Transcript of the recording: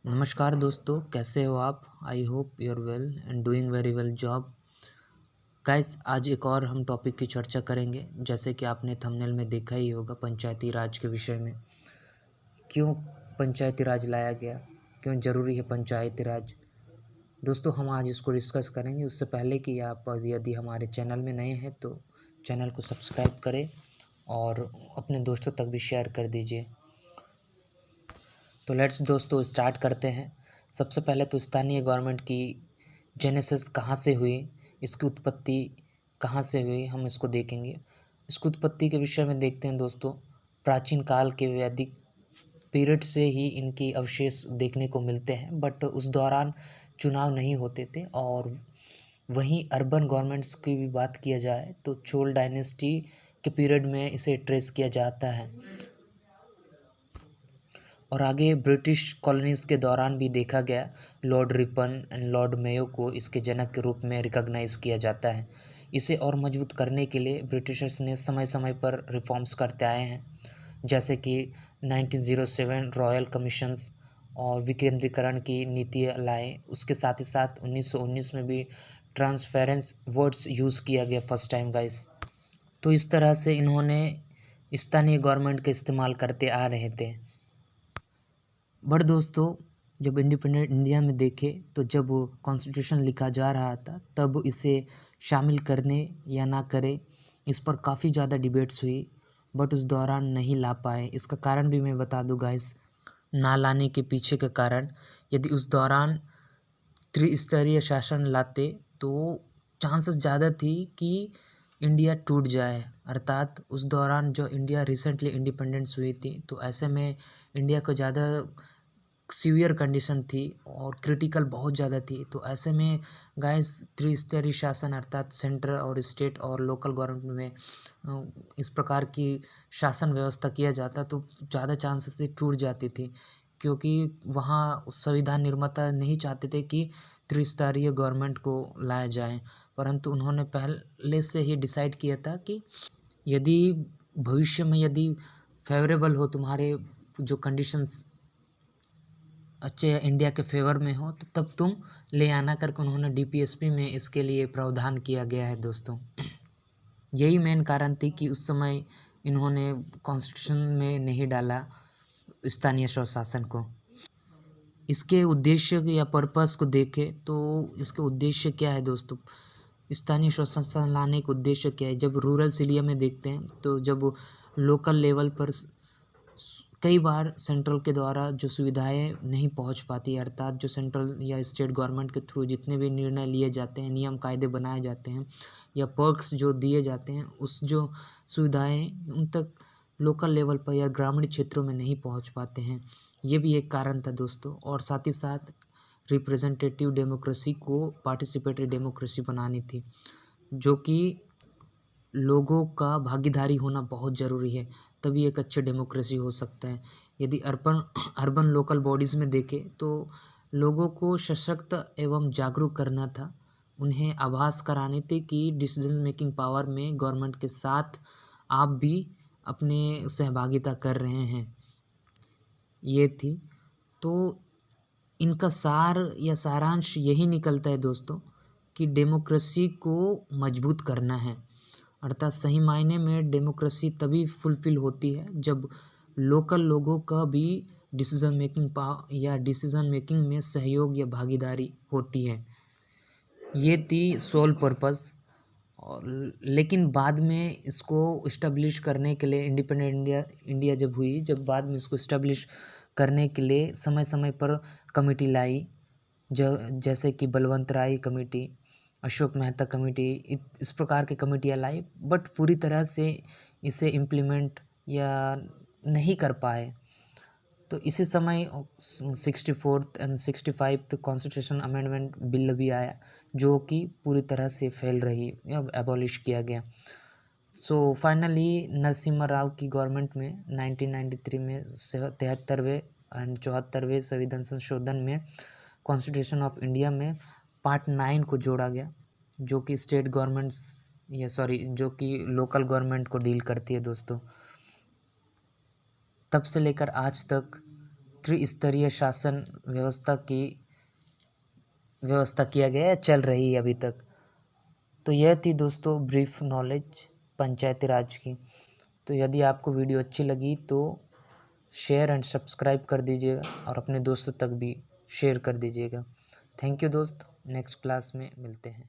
नमस्कार दोस्तों, कैसे हो आप? I hope you are well and doing very well job. Guys, आज एक और हम टॉपिक की चर्चा करेंगे। जैसे कि आपने थंबनेल में देखा ही होगा, पंचायती राज के विषय में। क्यों पंचायती राज लाया गया, क्यों ज़रूरी है पंचायती राज? दोस्तों, हम आज इसको डिस्कस करेंगे। उससे पहले कि आप यदि हमारे चैनल में नए हैं तो चैनल को सब्सक्राइब करें और अपने दोस्तों तक भी शेयर कर दीजिए। तो लेट्स दोस्तों स्टार्ट करते हैं। सबसे पहले तो स्थानीय गवर्नमेंट की जेनेसिस कहाँ से हुई, इसकी उत्पत्ति कहाँ से हुई, हम इसको देखेंगे। इसकी उत्पत्ति के विषय में देखते हैं दोस्तों। प्राचीन काल के वैदिक पीरियड से ही इनके अवशेष देखने को मिलते हैं, बट उस दौरान चुनाव नहीं होते थे। और वहीं अर्बन गवर्नमेंट्स की भी बात किया जाए तो चोल डायनेस्टी के पीरियड में इसे ट्रेस किया जाता है। और आगे ब्रिटिश कॉलोनीज़ के दौरान भी देखा गया। Lord Ripon and Lord Mayo को इसके जनक के रूप में रिकॉग्नाइज किया जाता है। इसे और मजबूत करने के लिए ब्रिटिशर्स ने समय समय पर रिफॉर्म्स करते आए हैं, जैसे कि 1907 रॉयल कमीशंस और विकेंद्रीकरण की नीति लाए। उसके साथ ही साथ 1919 में भी ट्रांसफेरेंस वर्ड्स यूज़ किया गया फर्स्ट टाइम गाइस। तो इस तरह से इन्होंने स्थानीय गवर्नमेंट का इस्तेमाल करते आ रहे थे। बट दोस्तों, जब इंडिपेंडेंट इंडिया में देखें तो जब कॉन्स्टिट्यूशन लिखा जा रहा था तब इसे शामिल करने या ना करें, इस पर काफ़ी ज़्यादा डिबेट्स हुई। बट उस दौरान नहीं ला पाए। इसका कारण भी मैं बता दूं गाइस। ना लाने के पीछे का कारण, यदि उस दौरान त्रिस्तरीय शासन लाते तो चांसेस ज़्यादा थी कि इंडिया टूट जाए। अर्थात उस दौरान जो इंडिया रिसेंटली इंडिपेंडेंस हुई थी, तो ऐसे में इंडिया को ज़्यादा सीवियर कंडीशन थी और क्रिटिकल बहुत ज़्यादा थी। तो ऐसे में गाइस, त्रिस्तरीय शासन अर्थात सेंटर और स्टेट और लोकल गवर्नमेंट में इस प्रकार की शासन व्यवस्था किया जाता तो ज़्यादा चांसेस थी टूट जाती थी, क्योंकि वहाँ संविधान निर्माता नहीं चाहते थे कि त्रिस्तरीय गवर्नमेंट को लाया जाए। परंतु उन्होंने पहले से ही डिसाइड किया था कि यदि भविष्य में यदि फेवरेबल हो, तुम्हारे जो कंडीशंस अच्छे इंडिया के फेवर में हो, तो तब तुम ले आना करके उन्होंने डीपीएसपी में इसके लिए प्रावधान किया गया है दोस्तों। यही मेन कारण थी कि उस समय इन्होंने कॉन्स्टिट्यूशन में नहीं डाला स्थानीय स्वशासन को। इसके उद्देश्य या पर्पस को देखें तो इसके उद्देश्य क्या है दोस्तों? स्थानीय स्वशासन लाने का उद्देश्य क्या है? जब रूरल एरिया में देखते हैं तो जब लोकल लेवल पर कई बार सेंट्रल के द्वारा जो सुविधाएं नहीं पहुंच पाती, अर्थात जो सेंट्रल या स्टेट गवर्नमेंट के थ्रू जितने भी निर्णय लिए जाते हैं, नियम कायदे बनाए जाते हैं या पर्क्स जो दिए जाते हैं, उस जो सुविधाएं उन तक लोकल लेवल पर या ग्रामीण क्षेत्रों में नहीं पहुंच पाते हैं। ये भी एक कारण था दोस्तों। और साथ ही साथ रिप्रेजेंटेटिव डेमोक्रेसी को पार्टिसिपेटरी डेमोक्रेसी बनानी थी, जो कि लोगों का भागीदारी होना बहुत ज़रूरी है, तभी एक अच्छी डेमोक्रेसी हो सकता है। यदि अर्बन लोकल बॉडीज़ में देखें तो लोगों को सशक्त एवं जागरूक करना था। उन्हें आभास करानी थी कि डिसीजन मेकिंग पावर में गवर्नमेंट के साथ आप भी अपने सहभागिता कर रहे हैं, ये थी। तो इनका सार या सारांश यही निकलता है दोस्तों कि डेमोक्रेसी को मजबूत करना है। अर्थात सही मायने में डेमोक्रेसी तभी फुलफ़िल होती है जब लोकल लोगों का भी डिसीज़न मेकिंग में सहयोग या भागीदारी होती है। ये थी सोल पर्पस। और लेकिन बाद में इसको इस्टेब्लिश करने के लिए इंडिपेंडेंट इंडिया जब हुई, जब बाद में इसको इस्टेब्लिश करने के लिए समय समय पर कमेटी लाई, जैसे कि बलवंत राय कमेटी, अशोक मेहता कमेटी, इस प्रकार की कमेटियाँ लाई। बट पूरी तरह से इसे इम्प्लीमेंट या नहीं कर पाए। तो इसी समय 64th and 65th constitution amendment bill भी आया, जो कि पूरी तरह से फेल रही या एबॉलिश किया गया। सो फाइनली नरसिम्हा राव की गवर्नमेंट में 1993 में 73वें एंड 74वें संविधान संशोधन में कॉन्स्टिट्यूशन ऑफ इंडिया में पार्ट 9 को जोड़ा गया, जो कि स्टेट गवर्नमेंट्स जो कि लोकल गवर्नमेंट को डील करती है दोस्तों। तब से लेकर आज तक त्रिस्तरीय शासन व्यवस्था किया गया है, चल रही है अभी तक। तो यह थी दोस्तों ब्रीफ नॉलेज पंचायती राज की। तो यदि आपको वीडियो अच्छी लगी तो शेयर एंड सब्सक्राइब कर दीजिएगा और अपने दोस्तों तक भी शेयर कर दीजिएगा। थैंक यू दोस्त, नेक्स्ट क्लास में मिलते हैं।